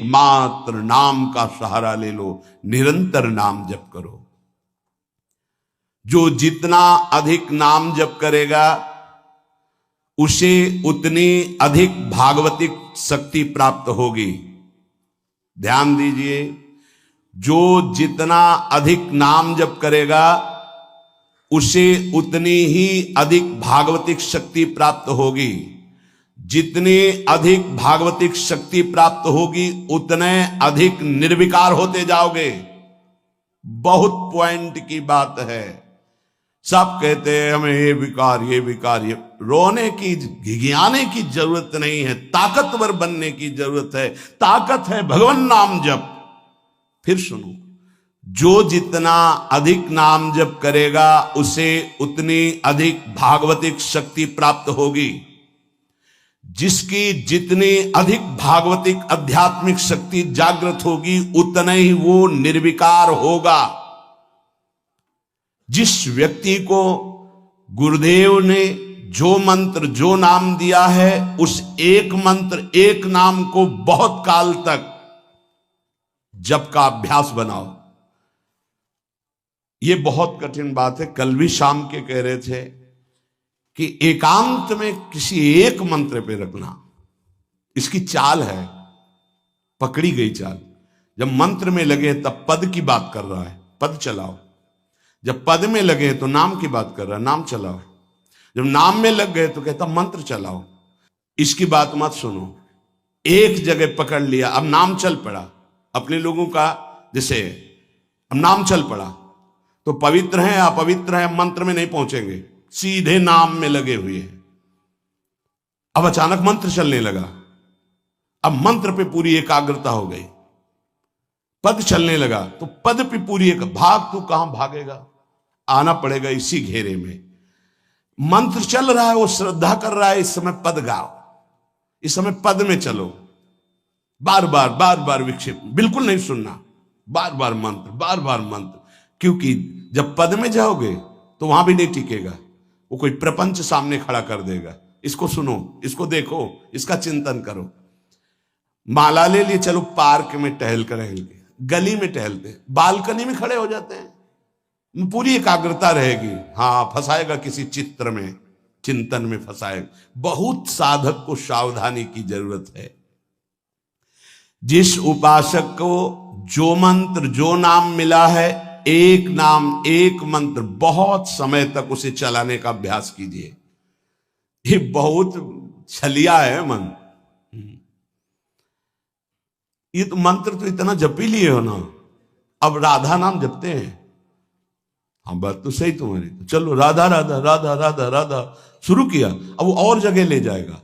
एकमात्र नाम का सहारा ले लो, निरंतर नाम जप करो। जो जितना अधिक नाम जप करेगा उसे उतनी अधिक भागवतिक शक्ति प्राप्त होगी। ध्यान दीजिए, जो जितना अधिक नाम जप करेगा उसे उतनी ही अधिक भागवतिक शक्ति प्राप्त होगी। जितनी अधिक भागवतिक शक्ति प्राप्त होगी उतने अधिक निर्विकार होते जाओगे। बहुत पॉइंट की बात है। सब कहते हैं हमें ये विकार ये रोने की, घिघियाने की जरूरत नहीं है, ताकतवर बनने की जरूरत है। ताकत है भगवान नाम जप। फिर सुनो, जो जितना अधिक नाम जप करेगा उसे उतनी अधिक भागवतिक शक्ति प्राप्त होगी। जिसकी जितनी अधिक भागवतिक आध्यात्मिक शक्ति जागृत होगी उतना ही वो निर्विकार होगा। जिस व्यक्ति को गुरुदेव ने जो मंत्र जो नाम दिया है उस एक मंत्र एक नाम को बहुत काल तक जप का अभ्यास बनाओ। ये बहुत कठिन बात है। कल भी शाम के कह रहे थे कि एकांत में किसी एक मंत्र पे रखना, इसकी चाल है, पकड़ी गई चाल। जब मंत्र में लगे तब पद की बात कर रहा है, पद चलाओ। जब पद में लगे तो नाम की बात कर रहा है, नाम चलाओ। जब नाम में लग गए तो कहता मंत्र चलाओ। इसकी बात मत सुनो। एक जगह पकड़ लिया, अब नाम चल पड़ा। अपने लोगों का जैसे अब नाम चल पड़ा तो पवित्र है अपवित्र है मंत्र में नहीं पहुंचेंगे, सीधे नाम में लगे हुए हैं। अब अचानक मंत्र चलने लगा, अब मंत्र पे पूरी एकाग्रता हो गई। पद चलने लगा तो पद पे पूरी एक भाग, तू कहां भागेगा, आना पड़ेगा इसी घेरे में। मंत्र चल रहा है, वो श्रद्धा कर रहा है, इस समय पद गाओ, इस समय पद में चलो। बार बार विक्षेप बिल्कुल नहीं सुनना, बार बार मंत्र। क्योंकि जब पद में जाओगे तो वहां भी नहीं टिकेगा, वो कोई प्रपंच सामने खड़ा कर देगा। इसको सुनो, इसको देखो, इसका चिंतन करो। माला ले लिए, चलो पार्क में टहल के गली में टहलते, बालकनी में खड़े हो जाते हैं, पूरी एकाग्रता रहेगी। हाँ, फंसाएगा किसी चित्र में, चिंतन में फंसाएगा। बहुत साधक को सावधानी की जरूरत है। जिस उपासक को जो मंत्र जो नाम मिला है, एक नाम एक मंत्र बहुत समय तक उसे चलाने का अभ्यास कीजिए। ये बहुत छलिया है मन। ये तो मंत्र तो इतना जप ही लिए हो ना, अब राधा नाम जपते हैं। हाँ, बात तो सही तुम्हारी। तो चलो राधा राधा राधा राधा राधा शुरू किया, अब वो और जगह ले जाएगा।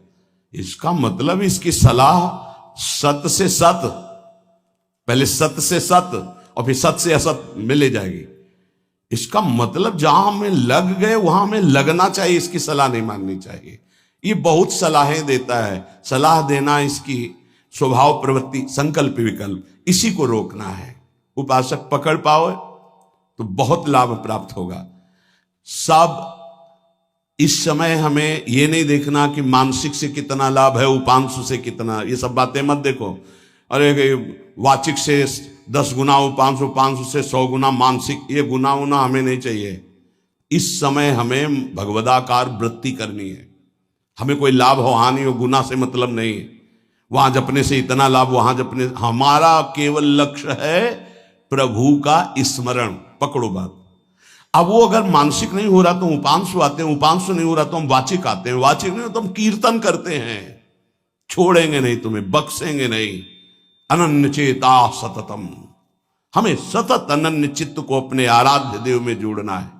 इसका मतलब इसकी सलाह सत से सत, पहले सत से सत और फिर सत से असत में ले जाएगी। इसका मतलब जहां हमें लग गए वहां हमें लगना चाहिए, इसकी सलाह नहीं माननी चाहिए। ये बहुत सलाहें देता है, सलाह देना इसकी स्वभाव प्रवृत्ति, संकल्प विकल्प, इसी को रोकना है। उपासक पकड़ पाओ तो बहुत लाभ प्राप्त होगा। सब इस समय हमें ये नहीं देखना कि मानसिक से कितना लाभ है, उपांशु से कितना, ये सब बातें मत देखो। अरे वाचिक से 10 गुना उपांशु, उपांशु से 100 गुना मानसिक, ये गुना उना हमें नहीं चाहिए। इस समय हमें भगवदाकार वृत्ति करनी है। हमें कोई लाभ हो हानि हो, गुना से मतलब नहीं है। वहां जपने से इतना लाभ, वहां जपने, हमारा केवल लक्ष्य है प्रभु का स्मरण। पकड़ो बात। अब वो अगर मानसिक नहीं हो रहा तो उपांशु आते हैं, उपांशु नहीं हो रहा तो हम वाचिक आते हैं, वाचिक नहीं हो तो हम कीर्तन करते हैं। छोड़ेंगे नहीं तुम्हें, बख्शेंगे नहीं। अनन्य चेता सततम, हमें सतत अनन्य चित्त को अपने आराध्य देव में जोड़ना है।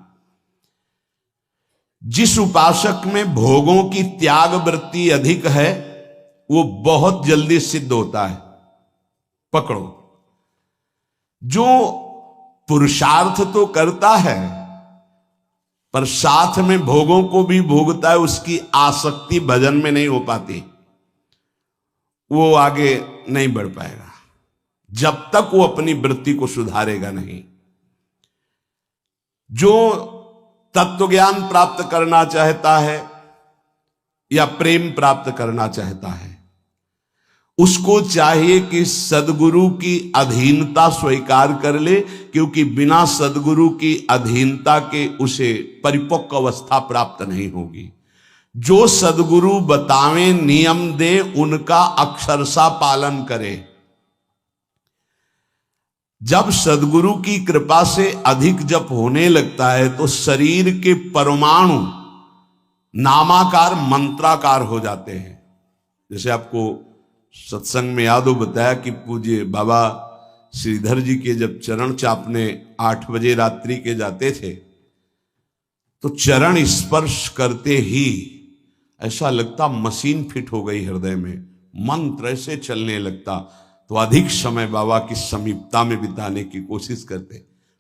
जिस उपासक में भोगों की त्याग वृत्ति अधिक है वो बहुत जल्दी सिद्ध होता है। पकड़ो, जो पुरुषार्थ तो करता है पर साथ में भोगों को भी भोगता है, उसकी आसक्ति भजन में नहीं हो पाती, वो आगे नहीं बढ़ पाएगा जब तक वो अपनी वृत्ति को सुधारेगा नहीं। जो तत्व ज्ञान प्राप्त करना चाहता है या प्रेम प्राप्त करना चाहता है, उसको चाहिए कि सदगुरु की अधीनता स्वीकार कर ले, क्योंकि बिना सदगुरु की अधीनता के उसे परिपक्व अवस्था प्राप्त नहीं होगी। जो सदगुरु बतावे, नियम दे, उनका अक्षरशः पालन करे। जब सदगुरु की कृपा से अधिक जप होने लगता है तो शरीर के परमाणु नामाकार मंत्राकार हो जाते हैं। जैसे आपको सत्संग में याद हो बताया कि पूज्य बाबा श्रीधर जी के जब चरण चापने 8 बजे रात्रि के जाते थे तो चरण स्पर्श करते ही ऐसा लगता मशीन फिट हो गई हृदय में, मंत्र ऐसे चलने लगता। तो अधिक समय बाबा की समीपता में बिताने की कोशिश करते,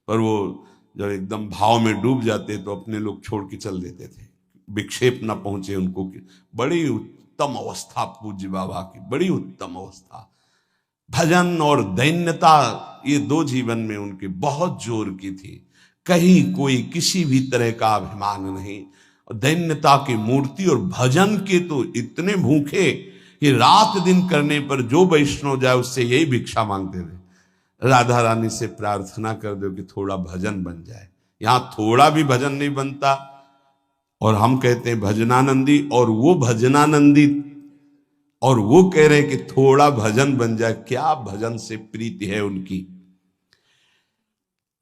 पर वो जब एकदम भाव में डूब जाते तो अपने लोग छोड़ के चल देते थे, विक्षेप न पहुंचे उनको। बड़ी उत्तम अवस्था पूज्य बाबा की, बड़ी उत्तम अवस्था। भजन और दैन्यता ये 2 जीवन में उनके बहुत जोर की थी। कहीं कोई किसी भी तरह का अभिमान नहीं, दैन्यता की मूर्ति। और भजन के तो इतने भूखे कि रात दिन करने पर जो वैष्णव जाए उससे यही भिक्षा मांगते थे, राधा रानी से प्रार्थना कर दो कि थोड़ा भजन बन जाए। यहां थोड़ा भी भजन नहीं बनता और हम कहते हैं भजनानंदी, और वो भजनानंदी और वो कह रहे हैं कि थोड़ा भजन बन जाए। क्या भजन से प्रीति है उनकी।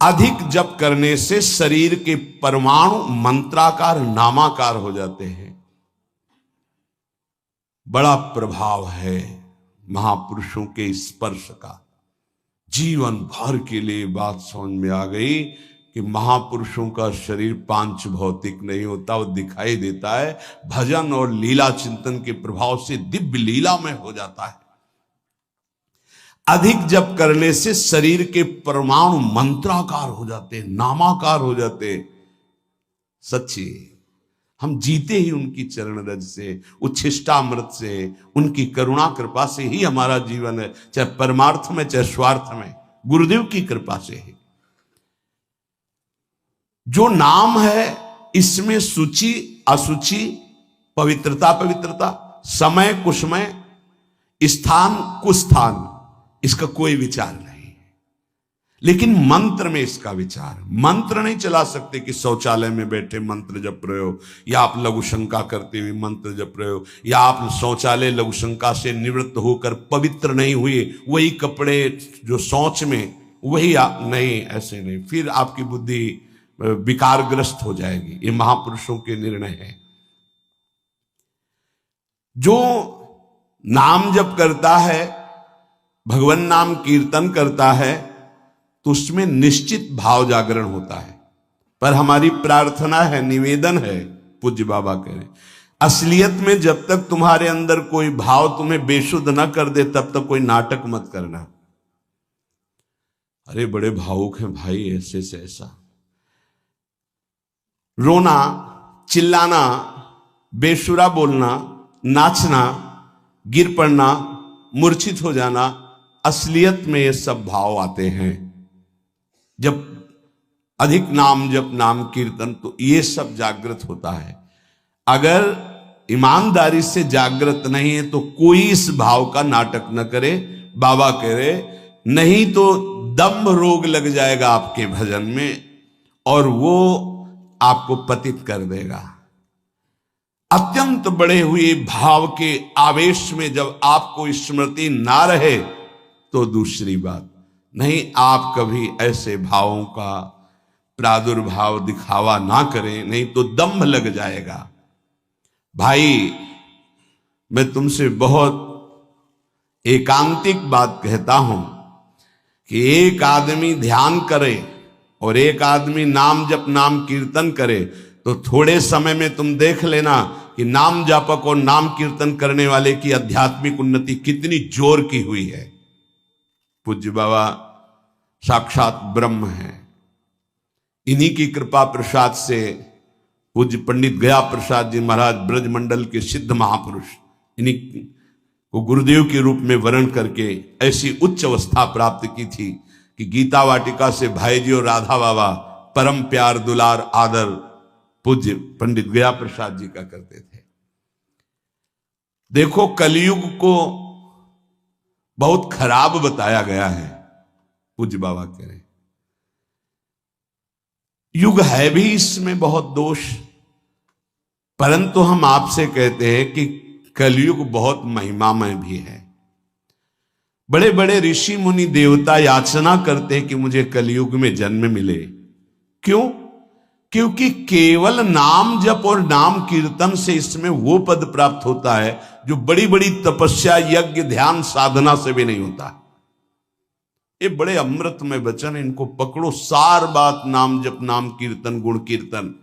अधिक जप करने से शरीर के परमाणु मंत्राकार नामाकार हो जाते हैं। बड़ा प्रभाव है महापुरुषों के स्पर्श का। जीवन भर के लिए बात समझ में आ गई कि महापुरुषों का शरीर पांच भौतिक नहीं होता, वो दिखाई देता है। भजन और लीला चिंतन के प्रभाव से दिव्य लीला में हो जाता है। अधिक जप करने से शरीर के परमाणु मंत्राकार हो जाते हैं, नामाकार हो जाते हैं। सच्ची हम जीते ही उनकी चरण रज से, उच्छिष्टामृत से, उनकी करुणा कृपा से ही हमारा जीवन है, चाहे परमार्थ में चाहे स्वार्थ में, गुरुदेव की कृपा से ही। जो नाम है इसमें सूचि असुचि, पवित्रता पवित्रता, समय कुसमय, स्थान कुस्थान, इसका कोई विचार नहीं। लेकिन मंत्र में इसका विचार। मंत्र नहीं चला सकते कि शौचालय में बैठे मंत्र जप रहे हो, या आप लघु शंका करते हुए मंत्र जप रहे हो, या आप शौचालय लघु शंका से निवृत्त होकर पवित्र नहीं हुए, वही कपड़े जो शौच में वही आप नहीं, ऐसे नहीं, फिर आपकी बुद्धि विकारग्रस्त हो जाएगी। ये महापुरुषों के निर्णय है। जो नाम जप करता है, भगवान नाम कीर्तन करता है, तो उसमें निश्चित भाव जागरण होता है। पर हमारी प्रार्थना है, निवेदन है, पूज्य बाबा कह रहे, असलियत में जब तक तुम्हारे अंदर कोई भाव तुम्हें बेशुद्ध न कर दे तब तक कोई नाटक मत करना। अरे बड़े भावुक हैं भाई, ऐसे से ऐसा रोना, चिल्लाना, बेसुरा बोलना, नाचना, गिर पड़ना, मूर्छित हो जाना, असलियत में ये सब भाव आते हैं जब अधिक नाम जप, नाम कीर्तन, तो ये सब जागृत होता है। अगर ईमानदारी से जागृत नहीं है तो कोई इस भाव का नाटक न करे। बाबा कह रहे, नहीं तो दम्भ रोग लग जाएगा आपके भजन में और वो आपको पतित कर देगा। अत्यंत बढ़े हुए भाव के आवेश में जब आपको स्मृति ना रहे तो दूसरी बात नहीं। आप कभी ऐसे भावों का प्रादुर्भाव दिखावा ना करें, नहीं तो दम्भ लग जाएगा। भाई मैं तुमसे बहुत एकांतिक बात कहता हूं कि एक आदमी ध्यान करे और एक आदमी नाम जप, नाम कीर्तन करे, तो थोड़े समय में तुम देख लेना कि नाम जापक और नाम कीर्तन करने वाले की आध्यात्मिक उन्नति कितनी जोर की हुई है। पूज्य बाबा साक्षात ब्रह्म है। इन्हीं की कृपा प्रसाद से पूज्य पंडित गया प्रसाद जी महाराज ब्रजमंडल के सिद्ध महापुरुष, इन्हीं को गुरुदेव के रूप में वर्ण करके ऐसी उच्च अवस्था प्राप्त की थी कि गीता वाटिका से भाई जी और राधा बाबा परम प्यार, दुलार, आदर पूज्य पंडित गया प्रसाद जी का करते थे। देखो कलयुग को बहुत खराब बताया गया है। पूज्य बाबा कह रहे युग है भी इसमें बहुत दोष, परंतु हम आपसे कहते हैं कि कलयुग बहुत महिमामय भी है। बड़े बड़े ऋषि मुनि देवता याचना करते हैं कि मुझे कलयुग में जन्म मिले। क्यों? क्योंकि केवल नाम जप और नाम कीर्तन से इसमें वो पद प्राप्त होता है जो बड़ी बड़ी तपस्या, यज्ञ, ध्यान, साधना से भी नहीं होता। ये बड़े अमृतमय वचन, इनको पकड़ो। सार बात नाम जप, नाम कीर्तन, गुण कीर्तन।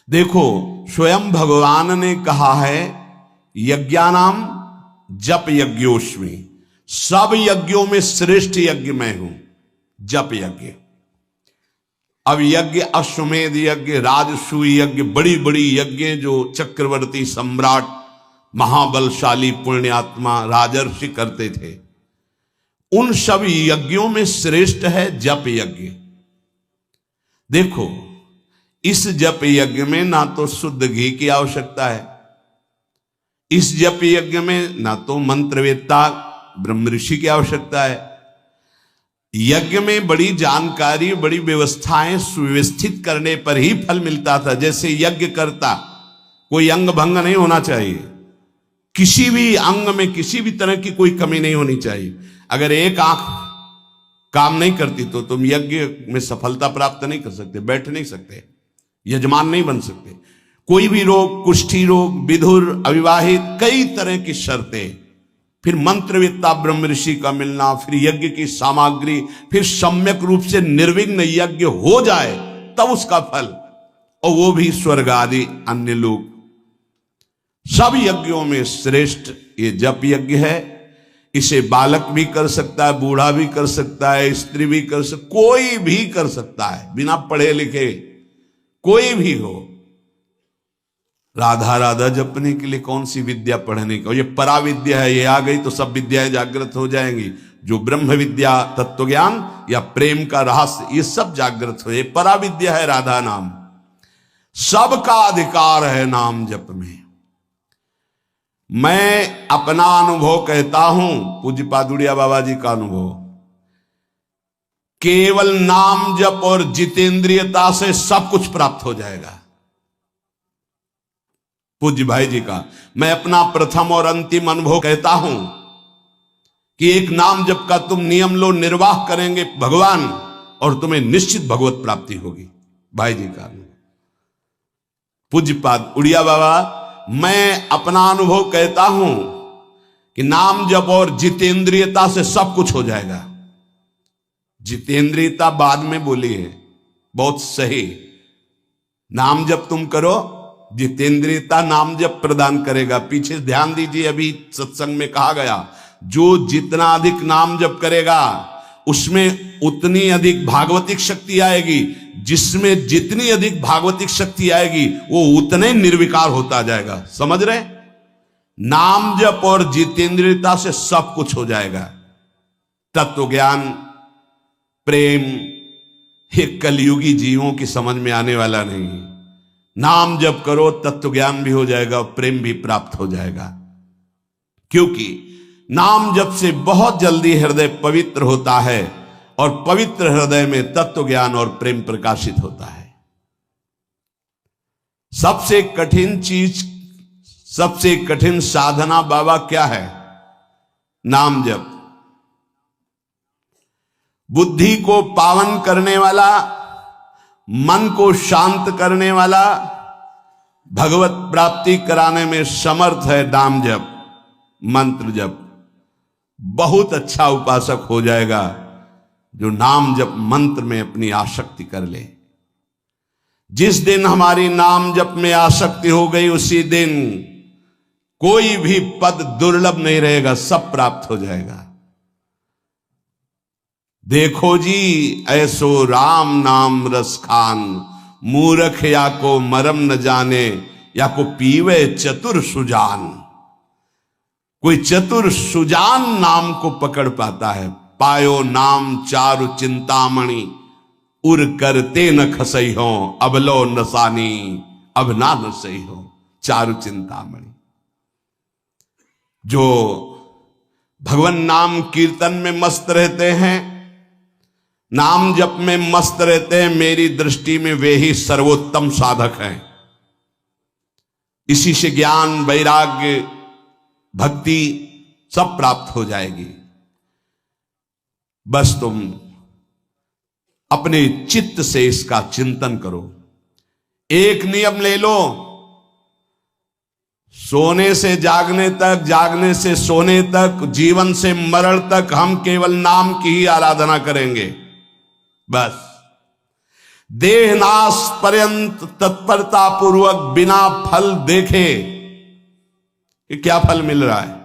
देखो स्वयं भगवान ने कहा है यज्ञानाम जप यज्ञोस्मि, सब यज्ञों में श्रेष्ठ यज्ञ मैं हूं, जप यज्ञ। अब यज्ञ, अश्वमेध यज्ञ, राजसूय यज्ञ, बड़ी बड़ी यज्ञ जो चक्रवर्ती सम्राट, महाबलशाली पुण्यात्मा राजर्षि करते थे, उन सब यज्ञों में श्रेष्ठ है जप यज्ञ। देखो इस जप यज्ञ में ना तो शुद्ध घी की आवश्यकता है, इस जप यज्ञ में ना तो मंत्रवेत्ता ब्रह्म ऋषि की आवश्यकता है। यज्ञ में बड़ी जानकारी, बड़ी व्यवस्थाएं सुव्यवस्थित करने पर ही फल मिलता था। जैसे यज्ञ करता, कोई अंग भंग नहीं होना चाहिए, किसी भी अंग में किसी भी तरह की कोई कमी नहीं होनी चाहिए। अगर एक आंख काम नहीं करती तो तुम यज्ञ में सफलता प्राप्त नहीं कर सकते, बैठ नहीं सकते, यजमान नहीं बन सकते। कोई भी रोग, कुष्ठी रोग, विधुर, अविवाहित, कई तरह की शर्तें, फिर मंत्रवेत्ता ब्रह्म ऋषि का मिलना, फिर यज्ञ की सामग्री, फिर सम्यक रूप से निर्विघ्न यज्ञ हो जाए तब उसका फल, और वो भी स्वर्ग आदि अन्य लोग। सब यज्ञों में श्रेष्ठ ये जप यज्ञ है। इसे बालक भी कर सकता है, बूढ़ा भी कर सकता है, स्त्री भी कर सकता, कोई भी कर सकता है, बिना पढ़े लिखे कोई भी हो। राधा राधा जपने के लिए कौन सी विद्या पढ़ने का, ये परा विद्या है, ये आ गई तो सब विद्याएं जागृत हो जाएंगी। जो ब्रह्म विद्या, तत्व ज्ञान या प्रेम का रहस्य, ये सब जागृत हो, ये परा विद्या है राधा नाम। सबका अधिकार है नाम जप में। मैं अपना अनुभव कहता हूं, पूज्य पादुड़िया बाबा जी का अनुभव, केवल नाम जप और जितेंद्रियता से सब कुछ प्राप्त हो जाएगा। पूज्य भाई जी का मैं अपना प्रथम और अंतिम अनुभव कहता हूं कि एक नाम जप का तुम नियम लो, निर्वाह करेंगे भगवान, और तुम्हें निश्चित भगवत प्राप्ति होगी। भाई जी का पूज्य पाद उड़िया बाबा, मैं अपना अनुभव कहता हूं कि नाम जप और जितेंद्रियता से सब कुछ हो जाएगा। जितेंद्रियता बाद में बोली है, बहुत सही। नाम जप तुम करो, जितेंद्रियता नाम जप प्रदान करेगा। पीछे ध्यान दीजिए, अभी सत्संग में कहा गया, जो जितना अधिक नाम जप करेगा उसमें उतनी अधिक भागवतिक शक्ति आएगी, जिसमें जितनी अधिक भागवतिक शक्ति आएगी वो उतने निर्विकार होता जाएगा। समझ रहे? नाम जप और जितेंद्रियता से सब कुछ हो जाएगा। तत्व ज्ञान, प्रेम, ये कलयुगी जीवों की समझ में आने वाला नहीं। नाम जप करो, तत्व ज्ञान भी हो जाएगा, प्रेम भी प्राप्त हो जाएगा। क्योंकि नाम जप से बहुत जल्दी हृदय पवित्र होता है, और पवित्र हृदय में तत्व ज्ञान और प्रेम प्रकाशित होता है। सबसे कठिन चीज, सबसे कठिन साधना बाबा क्या है? नाम जप। बुद्धि को पावन करने वाला, मन को शांत करने वाला, भगवत प्राप्ति कराने में समर्थ है नाम जप, मंत्र जप। बहुत अच्छा उपासक हो जाएगा जो नाम जप मंत्र में अपनी आसक्ति कर ले। जिस दिन हमारी नाम जप में आसक्ति हो गई, उसी दिन कोई भी पद दुर्लभ नहीं रहेगा, सब प्राप्त हो जाएगा। देखो जी ऐसो राम नाम रस खान, मूर्ख या को मरम न जाने, या को पीवे चतुर सुजान। कोई चतुर सुजान नाम को पकड़ पाता है। पायो नाम चारु चिंतामणि, उर करते न खसई हो, अबलो नसानी, अब ना नसई हो। चारु चिंतामणि, जो भगवान नाम कीर्तन में मस्त रहते हैं, नाम जप में मस्त रहते हैं। मेरी दृष्टि में वे ही सर्वोत्तम साधक हैं। इसी से ज्ञान, वैराग्य, भक्ति सब प्राप्त हो जाएगी। बस तुम अपने चित्त से इसका चिंतन करो। एक नियम ले लो, सोने से जागने तक, जागने से सोने तक, जीवन से मरण तक हम केवल नाम की ही आराधना करेंगे। बस देहनाश पर्यंत तत्परता पूर्वक बिना फल देखे कि क्या फल मिल रहा है,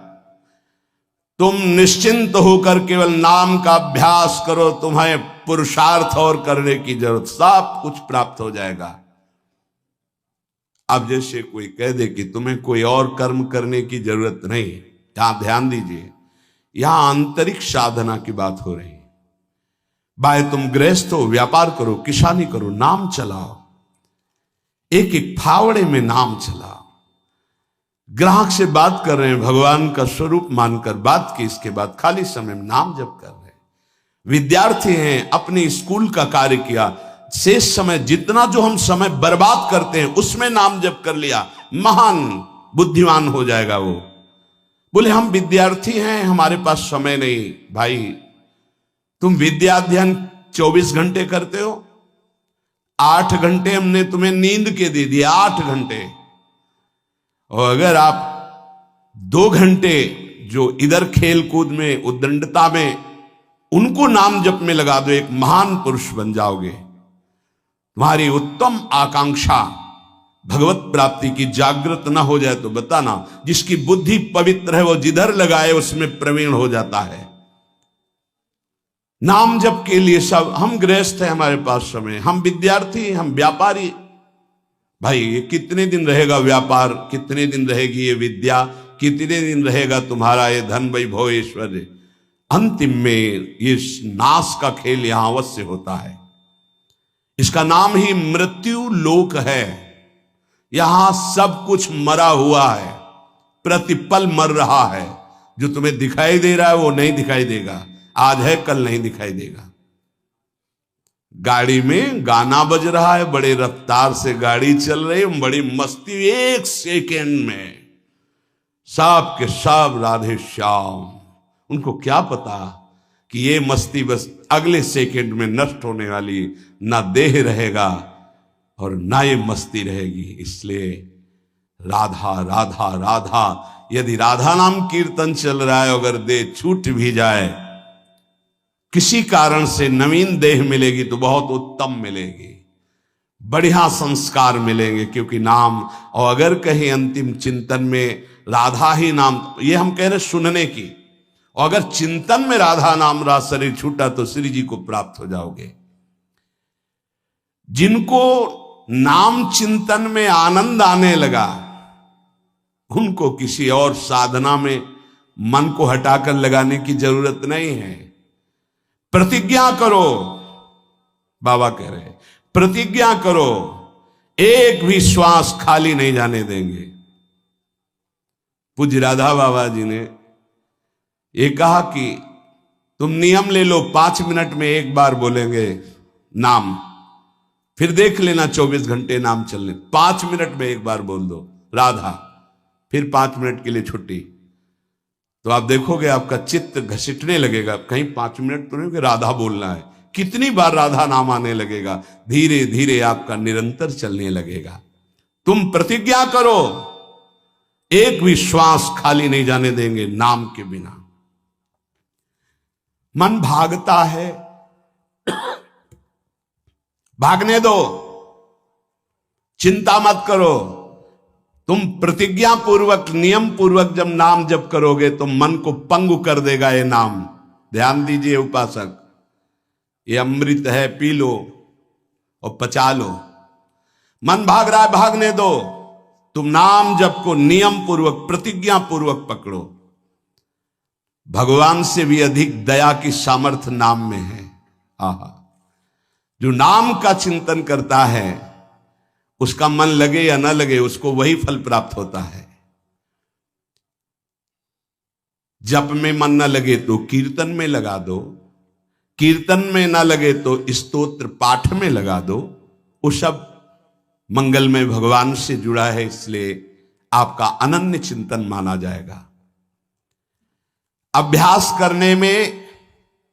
तुम निश्चिंत होकर केवल नाम का अभ्यास करो। तुम्हें पुरुषार्थ और करने की जरूरत, सब कुछ प्राप्त हो जाएगा। अब जैसे कोई कह दे कि तुम्हें कोई और कर्म करने की जरूरत नहीं, यहां ध्यान दीजिए, यहां आंतरिक साधना की बात हो रही है। भाई तुम गृहस्थ हो, व्यापार करो, किसानी करो, नाम चलाओ, एक एक फावड़े में नाम चलाओ। ग्राहक से बात कर रहे हैं, भगवान का स्वरूप मानकर बात की, इसके बाद खाली समय में नाम जप कर रहे हैं। विद्यार्थी हैं, अपने स्कूल का कार्य किया, शेष समय जितना जो हम समय बर्बाद करते हैं उसमें नाम जप कर लिया, महान बुद्धिमान हो जाएगा वो। बोले हम विद्यार्थी हैं, हमारे पास समय नहीं। भाई तुम विद्या अध्ययन 24 घंटे करते हो, 8 घंटे हमने तुम्हें नींद के दे दिए, 8 घंटे। और अगर आप 2 घंटे जो इधर खेल कूद में, उद्दंडता में, उनको नाम जप में लगा दो, एक महान पुरुष बन जाओगे। तुम्हारी उत्तम आकांक्षा भगवत प्राप्ति की जागृत ना हो जाए तो बताना। जिसकी बुद्धि पवित्र है वो जिधर लगाए उसमें प्रवीण हो जाता है। नाम जप के लिए सब, हम गृहस्थ हैं, हमारे पास समय, हम विद्यार्थी, हम व्यापारी। भाई ये कितने दिन रहेगा व्यापार, कितने दिन रहेगी ये विद्या, कितने दिन रहेगा तुम्हारा ये धन, वैभव, ऐश्वर्य। अंतिम में ये नाश का खेल यहां अवश्य होता है। इसका नाम ही मृत्यु लोक है। यहां सब कुछ मरा हुआ है, प्रतिपल मर रहा है। जो तुम्हें दिखाई दे रहा है वो नहीं दिखाई देगा, आज है कल नहीं दिखाई देगा। गाड़ी में गाना बज रहा है, बड़े रफ्तार से गाड़ी चल रही है, बड़ी मस्ती, 1 सेकेंड में सब के सब राधे श्याम। उनको क्या पता कि ये मस्ती बस अगले सेकंड में नष्ट होने वाली, ना देह रहेगा और ना ये मस्ती रहेगी। इसलिए राधा राधा राधा, यदि राधा नाम कीर्तन चल रहा है, अगर देह छूट भी जाए, किसी कारण से नवीन देह मिलेगी तो बहुत उत्तम मिलेगी, बढ़िया संस्कार मिलेंगे, क्योंकि नाम। और अगर कहीं अंतिम चिंतन में राधा ही नाम, ये हम कह रहे सुनने की, और अगर चिंतन में राधा नाम रहा, शरीर छूटा, तो श्री जी को प्राप्त हो जाओगे। जिनको नाम चिंतन में आनंद आने लगा, उनको किसी और साधना में मन को हटाकर लगाने की जरूरत नहीं है। प्रतिज्ञा करो, बाबा कह रहे हैं, प्रतिज्ञा करो, एक भी श्वास खाली नहीं जाने देंगे। पूज्य राधा बाबा जी ने ये कहा कि तुम नियम ले लो, 5 मिनट में एक बार बोलेंगे नाम, फिर देख लेना 24 घंटे नाम चलने, 5 मिनट में एक बार बोल दो राधा, फिर 5 मिनट के लिए छुट्टी। तो आप देखोगे आपका चित्त घसीटने लगेगा, कहीं 5 मिनट तो नहीं कि राधा बोलना है, कितनी बार राधा नाम आने लगेगा। धीरे धीरे आपका निरंतर चलने लगेगा। तुम प्रतिज्ञा करो, एक भी श्वास खाली नहीं जाने देंगे नाम के बिना। मन भागता है, भागने दो, चिंता मत करो। तुम प्रतिज्ञा पूर्वक, नियम पूर्वक जब नाम जप करोगे तो मन को पंगु कर देगा ये नाम। ध्यान दीजिए उपासक, ये अमृत है, पी लो और पचा लो। मन भाग रहा है, भागने दो। तुम नाम जप को नियम पूर्वक, प्रतिज्ञा पूर्वक पकड़ो। भगवान से भी अधिक दया की सामर्थ्य नाम में है। आहा, जो नाम का चिंतन करता है उसका मन लगे या न लगे, उसको वही फल प्राप्त होता है। जप में मन न लगे तो कीर्तन में लगा दो, कीर्तन में न लगे तो स्तोत्र पाठ में लगा दो। वो सब मंगलमय भगवान से जुड़ा है, इसलिए आपका अनन्य चिंतन माना जाएगा। अभ्यास करने में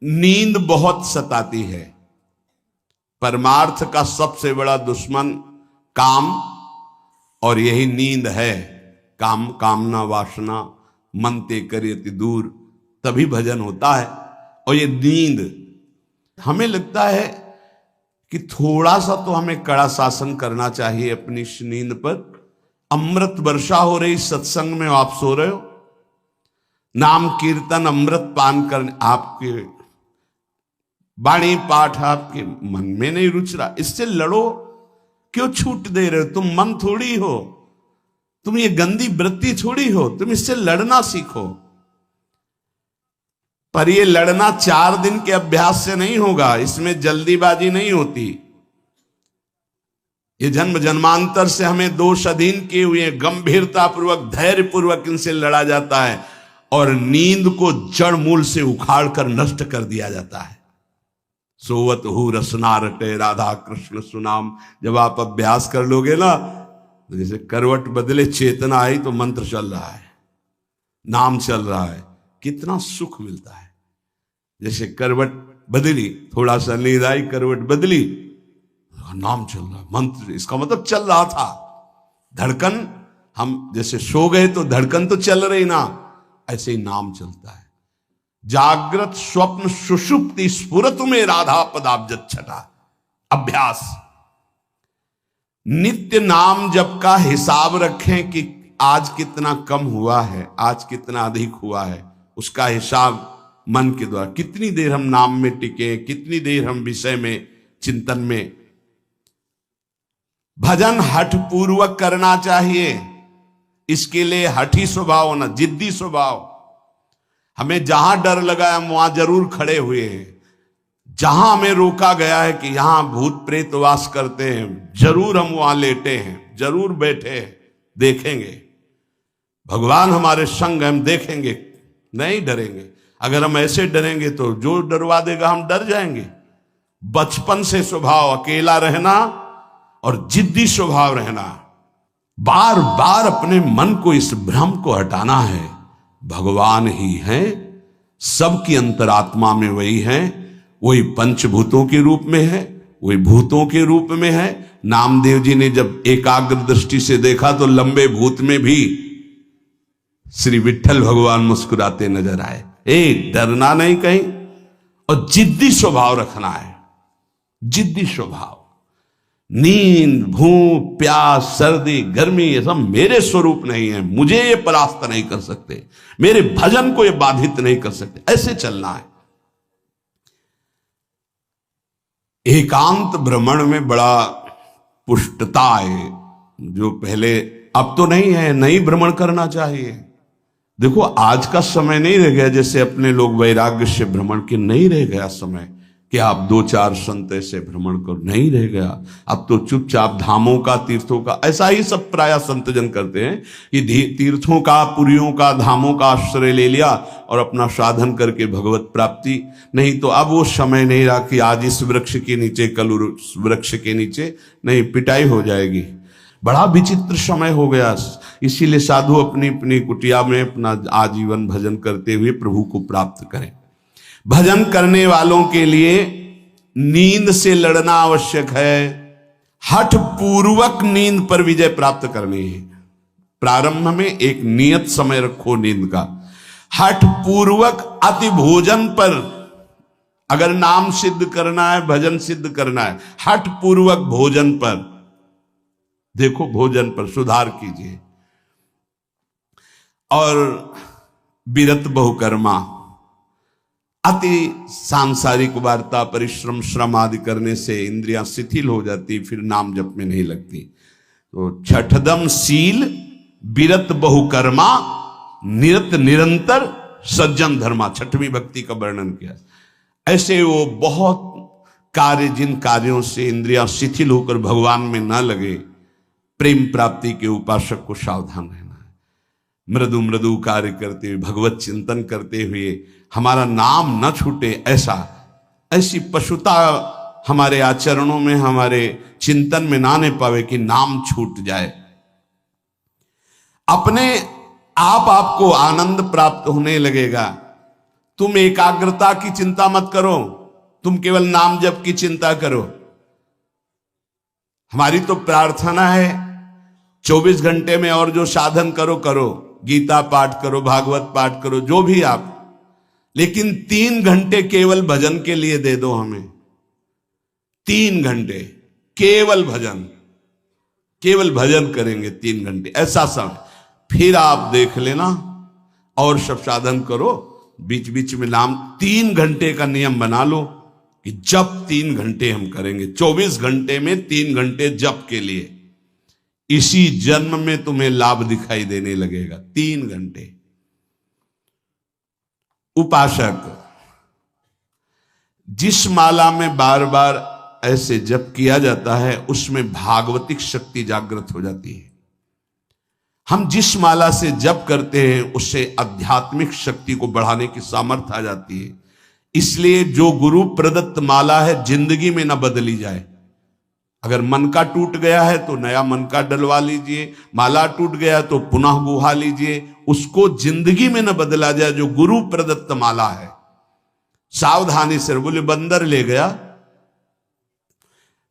नींद बहुत सताती है। परमार्थ का सबसे बड़ा दुश्मन काम और यही नींद है। काम कामना वासना मन ते करियति दूर, तभी भजन होता है। और ये नींद, हमें लगता है कि थोड़ा सा तो हमें कड़ा शासन करना चाहिए अपनी इस नींद पर। अमृत वर्षा हो रही सत्संग में, आप सो रहे हो, नाम कीर्तन अमृत पान करने, आपके वाणी पाठ आपके मन में नहीं रुच रहा, इससे लड़ो। क्यों छूट दे रहे हो? तुम मन थोड़ी हो, तुम ये गंदी वृत्ति थोड़ी हो, तुम इससे लड़ना सीखो। पर ये लड़ना 4 दिन के अभ्यास से नहीं होगा, इसमें जल्दीबाजी नहीं होती। ये जन्म जन्मांतर से हमें दोष अधीन किए हुए गंभीरता पूर्वक धैर्य पूर्वक इनसे लड़ा जाता है और नींद को जड़ मूल से उखाड़ कर नष्ट कर दिया जाता है। सोवत हु रसना रटे राधा कृष्ण सुनाम, जब आप अभ्यास कर लोगे ना, तो जैसे करवट बदले चेतना आई तो मंत्र चल रहा है, नाम चल रहा है, कितना सुख मिलता है। जैसे करवट बदली, थोड़ा सा नींद आई, करवट बदली, नाम चल रहा है, मंत्र, इसका मतलब चल रहा था। धड़कन, हम जैसे सो गए तो धड़कन तो चल रही ना, ऐसे ही नाम चलता है। जागृत स्वप्न सुषुप्ति स्फुरत में राधा पदाब्जत छटा। अभ्यास, नित्य नाम जप का हिसाब रखें कि आज कितना कम हुआ है, आज कितना अधिक हुआ है, उसका हिसाब मन के द्वारा। कितनी देर हम नाम में टिके, कितनी देर हम विषय में चिंतन में। भजन हठ पूर्वक करना चाहिए, इसके लिए हठी स्वभाव होना, जिद्दी स्वभाव। हमें जहां डर लगा हम वहां जरूर खड़े हुए हैं। जहां हमें रोका गया है कि यहां भूत प्रेत वास करते हैं, जरूर हम वहां लेटे हैं, जरूर बैठे हैं, देखेंगे भगवान हमारे संग, हम देखेंगे, नहीं डरेंगे। अगर हम ऐसे डरेंगे तो जो डरवा देगा हम डर जाएंगे। बचपन से स्वभाव अकेला रहना और जिद्दी स्वभाव रहना, बार बार अपने मन को इस भ्रम को हटाना है। भगवान ही हैं, सबकी अंतरात्मा में वही हैं, वही पंचभूतों के रूप में है, वही भूतों के रूप में है। नामदेव जी ने जब एकाग्र दृष्टि से देखा तो लंबे भूत में भी श्री विठ्ठल भगवान मुस्कुराते नजर आए। डरना नहीं कहीं, और जिद्दी स्वभाव रखना है, जिद्दी स्वभाव। नींद, भूख, प्यास, सर्दी, गर्मी, ये सब मेरे स्वरूप नहीं है, मुझे ये परास्त नहीं कर सकते, मेरे भजन को ये बाधित नहीं कर सकते, ऐसे चलना है। एकांत भ्रमण में बड़ा पुष्टता है, जो पहले, अब तो नहीं है, नहीं भ्रमण करना चाहिए। देखो आज का समय नहीं रह गया जैसे अपने लोग वैराग्य से भ्रमण के, नहीं रह गया समय कि आप 2-4 संत ऐसे भ्रमण करो, नहीं रह गया। अब तो चुपचाप धामों का, तीर्थों का, ऐसा ही सब प्राय संतजन करते हैं कि तीर्थों का, पुरियों का, धामों का आश्रय ले लिया और अपना साधन करके भगवत प्राप्ति। नहीं तो अब वो समय नहीं रहा कि आज इस वृक्ष के नीचे, कल उस वृक्ष के नीचे, नहीं, पिटाई हो जाएगी। बड़ा विचित्र समय हो गया। इसीलिए साधु अपनी अपनी कुटिया में अपना आजीवन भजन करते हुए प्रभु को प्राप्त करें। भजन करने वालों के लिए नींद से लड़ना आवश्यक है। हठ पूर्वक नींद पर विजय प्राप्त करनी है। प्रारंभ में एक नियत समय रखो नींद का। हठ पूर्वक अति भोजन पर, अगर नाम सिद्ध करना है, भजन सिद्ध करना है, हठ पूर्वक भोजन पर, देखो भोजन पर सुधार कीजिए। और विरत बहुकर्मा, अति सांसारिक वार्ता, परिश्रम, श्रम आदि करने से इंद्रियां शिथिल हो जाती, फिर नाम जप में नहीं लगती। तो छठदम शील, विरत बहुकर्मा, निरत निरंतर, सज्जन धर्मा, छठवीं भक्ति का वर्णन किया। ऐसे वो बहुत कार्य, जिन कार्यों से इंद्रियां शिथिल होकर भगवान में न लगे, प्रेम प्राप्ति के उपासक को सावधान रहना है। मृदु मृदु कार्य करते हुए, भगवत चिंतन करते हुए हमारा नाम न छूटे, ऐसी पशुता हमारे आचरणों में, हमारे चिंतन में ना ने पावे कि नाम छूट जाए। अपने आप आपको आनंद प्राप्त होने लगेगा। तुम एकाग्रता की चिंता मत करो, तुम केवल नाम जप की चिंता करो। हमारी तो प्रार्थना है 24 घंटे में और जो साधन करो करो, गीता पाठ करो, भागवत पाठ करो, जो भी आप, लेकिन 3 घंटे केवल भजन के लिए दे दो हमें। 3 घंटे केवल भजन करेंगे 3 घंटे, ऐसा समय। फिर आप देख लेना और सब साधन करो, बीच बीच में नाम। 3 घंटे का नियम बना लो कि जप 3 घंटे हम करेंगे, 24 घंटे में 3 घंटे जप के लिए। इसी जन्म में तुम्हें लाभ दिखाई देने लगेगा। 3 घंटे। उपासक जिस माला में बार बार ऐसे जप किया जाता है उसमें भागवतिक शक्ति जागृत हो जाती है। हम जिस माला से जप करते हैं उससे आध्यात्मिक शक्ति को बढ़ाने की सामर्थ्य आ जाती है। इसलिए जो गुरु प्रदत्त माला है जिंदगी में न बदली जाए। अगर मन का टूट गया है तो नया मन का डलवा लीजिए, माला टूट गया तो पुनः गुहा लीजिए, उसको जिंदगी में न बदला जाए। जो गुरु प्रदत्त माला है सावधानी से। बोले बंदर ले गया,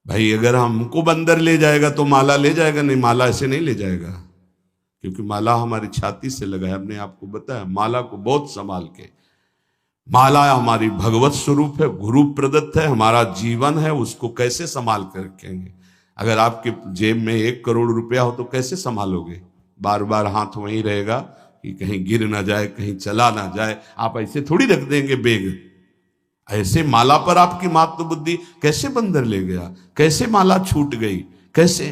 भाई अगर हमको बंदर ले जाएगा तो माला ले जाएगा? नहीं, माला ऐसे नहीं ले जाएगा, क्योंकि माला हमारी छाती से लगा है। हमने आपको बताया माला को बहुत संभाल के। माला हमारी भगवत स्वरूप है, गुरु प्रदत्त है, हमारा जीवन है, उसको कैसे संभाल कर रखेंगे? अगर आपके जेब में 1 करोड़ रुपया हो तो कैसे संभालोगे? बार बार हाथ वहीं रहेगा कि कहीं गिर ना जाए, कहीं चला ना जाए। आप ऐसे थोड़ी रख देंगे बेग। ऐसे माला पर आपकी मात्र बुद्धि। कैसे बंदर ले गया, कैसे माला छूट गई, कैसे?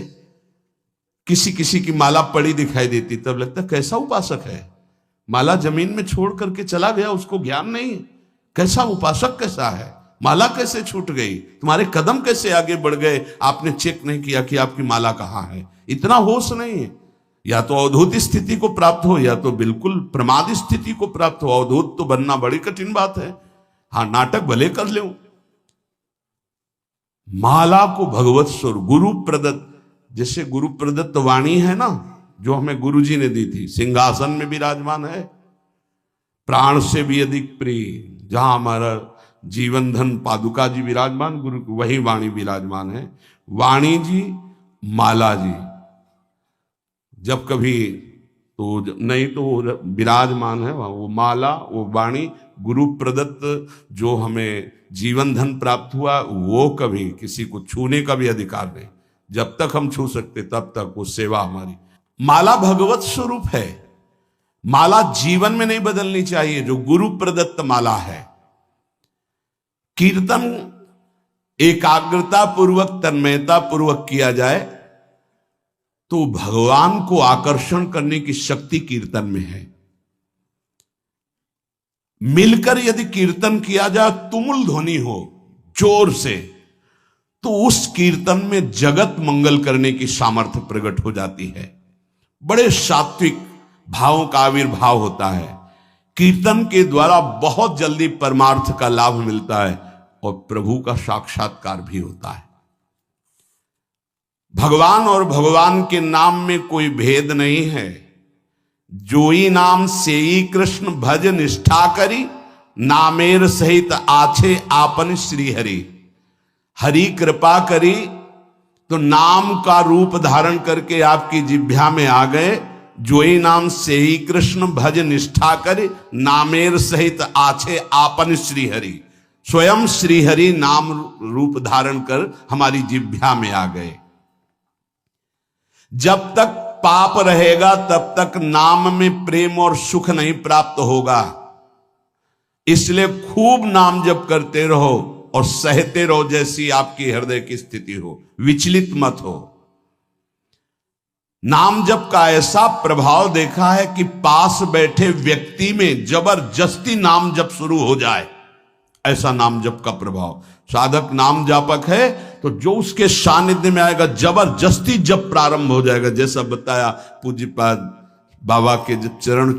किसी किसी की माला पड़ी दिखाई देती तब लगता कैसा उपासक है, माला जमीन में छोड़ करके चला गया, उसको ज्ञान नहीं। कैसा उपासक कैसा है, माला कैसे छूट गई, तुम्हारे कदम कैसे आगे बढ़ गए, आपने चेक नहीं किया कि आपकी माला कहां है। इतना होश नहीं है। या तो अवधूत स्थिति को प्राप्त हो या तो बिल्कुल प्रमाद स्थिति को प्राप्त हो। अवधूत तो बनना बड़ी कठिन बात है। हाँ, नाटक भले कर ले। माला को भगवत स्वरूप गुरु प्रदत्त, जैसे गुरु प्रदत्त वाणी है ना, जो हमें गुरु जी ने दी थी, सिंहासन में विराजमान है, प्राण से भी अधिक प्रिय। जहां हमारा जीवन धन पादुका जी विराजमान, गुरु वही वाणी विराजमान है। वाणी जी, माला जी, जब कभी तो नहीं तो विराजमान है वहां। वो माला, वो वाणी गुरु प्रदत्त जो हमें जीवन धन प्राप्त हुआ, वो कभी किसी को छूने का भी अधिकार नहीं। जब तक हम छू सकते तब तक वो सेवा हमारी। माला भगवत स्वरूप है। माला जीवन में नहीं बदलनी चाहिए, जो गुरु प्रदत्त माला है। कीर्तन एकाग्रता पूर्वक, तन्मयता पूर्वक किया जाए तो भगवान को आकर्षण करने की शक्ति कीर्तन में है। मिलकर यदि कीर्तन किया जाए, तुमुल ध्वनि हो जोर से, तो उस कीर्तन में जगत मंगल करने की सामर्थ्य प्रकट हो जाती है। बड़े सात्विक भावों का आविर्भाव होता है। कीर्तन के द्वारा बहुत जल्दी परमार्थ का लाभ मिलता है और प्रभु का साक्षात्कार भी होता है। भगवान और भगवान के नाम में कोई भेद नहीं है। जोई नाम सेई कृष्ण भज निष्ठा करी, नामेर सहित आछे आपन श्री हरि। हरि कृपा करी तो नाम का रूप धारण करके आपकी जिह्वा में आ गए। जोई नाम सेई कृष्ण भज निष्ठा करी, नामेर सहित आछे आपन श्री हरि। स्वयं श्री हरि नाम रूप धारण कर हमारी जिह्वा में आ गए। जब तक पाप रहेगा तब तक नाम में प्रेम और सुख नहीं प्राप्त होगा। इसलिए खूब नाम जप करते रहो और सहते रहो, जैसी आपकी हृदय की स्थिति हो, विचलित मत हो। नाम जप का ऐसा प्रभाव देखा है कि पास बैठे व्यक्ति में जबरदस्ती नाम जप शुरू हो जाए, ऐसा नाम जप का प्रभाव। साधक नाम जापक है तो जो उसके सानिध्य में आएगा जबरदस्ती जप प्रारंभ हो जाएगा। जैसा बताया पूज्यपाद बाबा के जब चरण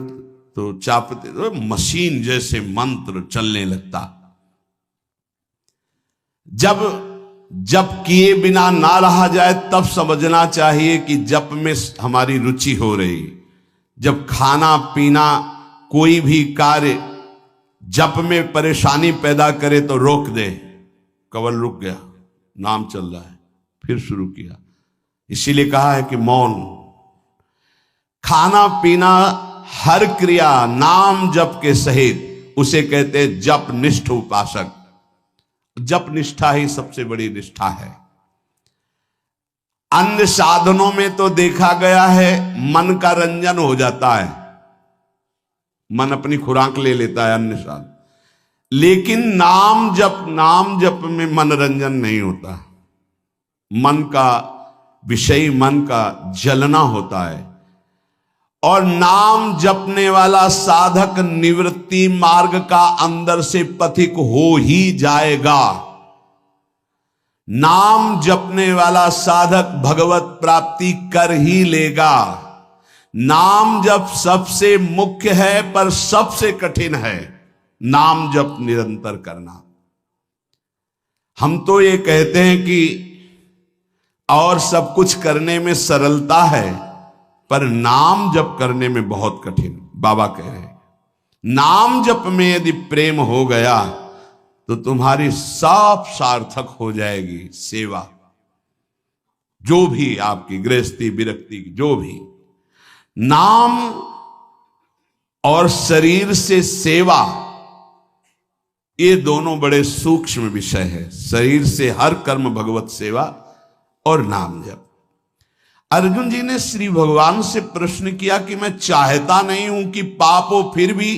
तो चापते तो मशीन जैसे मंत्र चलने लगता। जब जप किए बिना ना रहा जाए तब समझना चाहिए कि जप में हमारी रुचि हो रही। जब खाना पीना कोई भी कार्य जप में परेशानी पैदा करे तो रोक दे। कवल रुक गया, नाम चल रहा है, फिर शुरू किया। इसीलिए कहा है कि मौन। खाना पीना हर क्रिया नाम जप के सहित, उसे कहते हैं जप निष्ठ उपासक। जप निष्ठा ही सबसे बड़ी निष्ठा है। अन्य साधनों में तो देखा गया है मन का रंजन हो जाता है, मन अपनी खुराक ले लेता है अन्य साधन, लेकिन नाम जप में मनोरंजन नहीं होता। मन का विषय, मन का जलना होता है। और नाम जपने वाला साधक निवृत्ति मार्ग का अंदर से पथिक हो ही जाएगा। नाम जपने वाला साधक भगवत प्राप्ति कर ही लेगा। नाम जप सबसे मुख्य है पर सबसे कठिन है नाम जप निरंतर करना। हम तो ये कहते हैं कि और सब कुछ करने में सरलता है, पर नाम जप करने में बहुत कठिन। बाबा कह रहे हैं नाम जप में यदि प्रेम हो गया तो तुम्हारी सब सार्थक हो जाएगी सेवा, जो भी आपकी गृहस्थी विरक्ति जो भी। नाम और शरीर से सेवा, ये दोनों बड़े सूक्ष्म विषय है। शरीर से हर कर्म भगवत सेवा और नाम जप। अर्जुन जी ने श्री भगवान से प्रश्न किया कि मैं चाहता नहीं हूं कि पाप हो, फिर भी